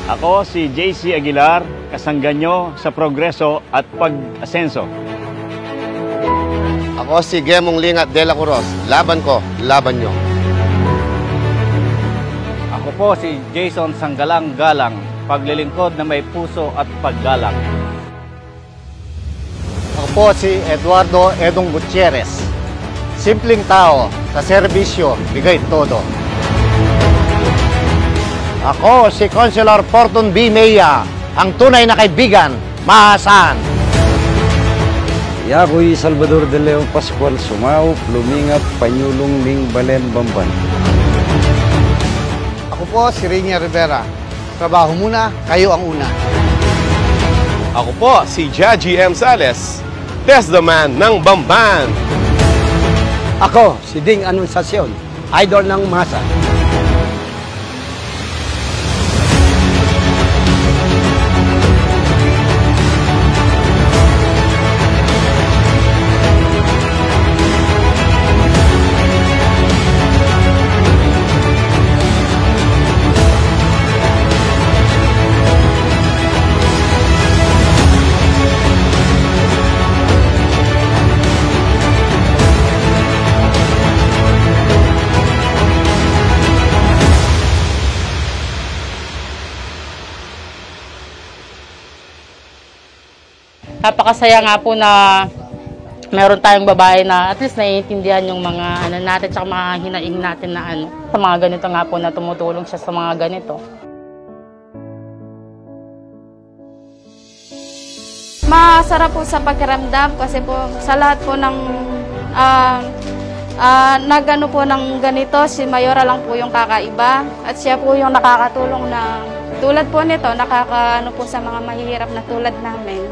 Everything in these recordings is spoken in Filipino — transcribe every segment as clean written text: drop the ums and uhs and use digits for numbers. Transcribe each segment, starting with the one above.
Ako si JC Aguilar, kasanggan nyo sa progreso at pag-asenso. Ako si Gemong Lingat de la Cruz. Laban ko, laban nyo. Ako po si Jason Sanggalang-Galang, paglilingkod na may puso at paggalang. Ako po si Eduardo Edong Gutierrez. Simpleng tao, sa serbisyo, bigay todo. Ako si Consular Fortune B. Meya, ang tunay na kaibigan, maasahan. Ako'y Salvador de Leon Pascual Sumao, Lumingap, Panyulong Ling Balen Bamban. Ako po si Rinia Rivera. Trabaho muna, kayo ang una. Ako po si Jaji M. Sales, Test the Man ng Bamban. Ako si Ding Anunciacion, idol ng masa. Napakasaya nga po na meron tayong babae na at least naiintindihan yung mga ano natin tsaka mga hinaing natin na ano. Sa mga ganito nga po na tumutulong siya sa mga ganito. Masarap po sa pakiramdam kasi po sa lahat po ng nagano po ng ganito, si Mayora lang po yung kakaiba at siya po yung nakakatulong na tulad po nito, nakakaano po sa mga mahihirap na tulad namin.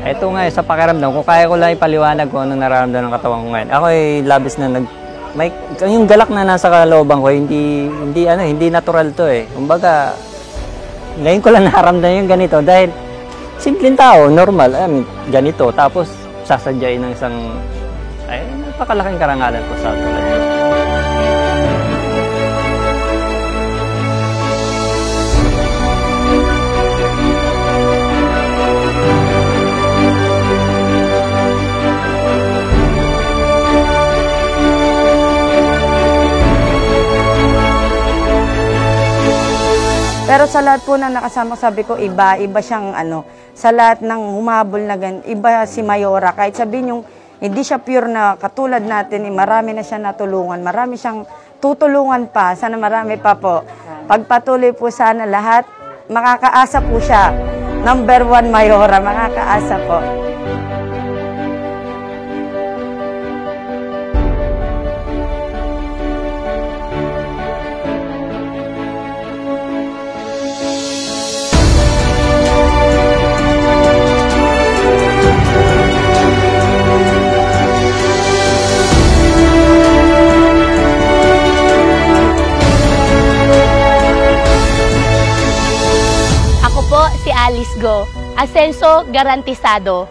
Ito nga sa pakiramdam, kung kaya ko lang ipaliwanag kung anong nararamdaman ng katawan ko ngayon. Ako ay labis na yung galak na nasa kalooban ko, hindi natural to eh. Kumbaga, ngayon ko lang nararamdaman yung ganito dahil simpleng tao, normal, ganito. Tapos sasadyain ng isang, napakalaking karangalan ko sa tulad nyo. Pero sa lahat po ng nakasama, sabi ko, iba siyang sa lahat ng humabol na ganyan, iba si Mayora. Kahit sabihin yung hindi siya pure na katulad natin, marami na siya natulungan, marami siyang tutulungan pa, sana marami pa po. Pagpatuloy po sana lahat, makakaasa po siya. Number 1 Mayora, makakaasa po. Si Alice Go, asenso garantisado.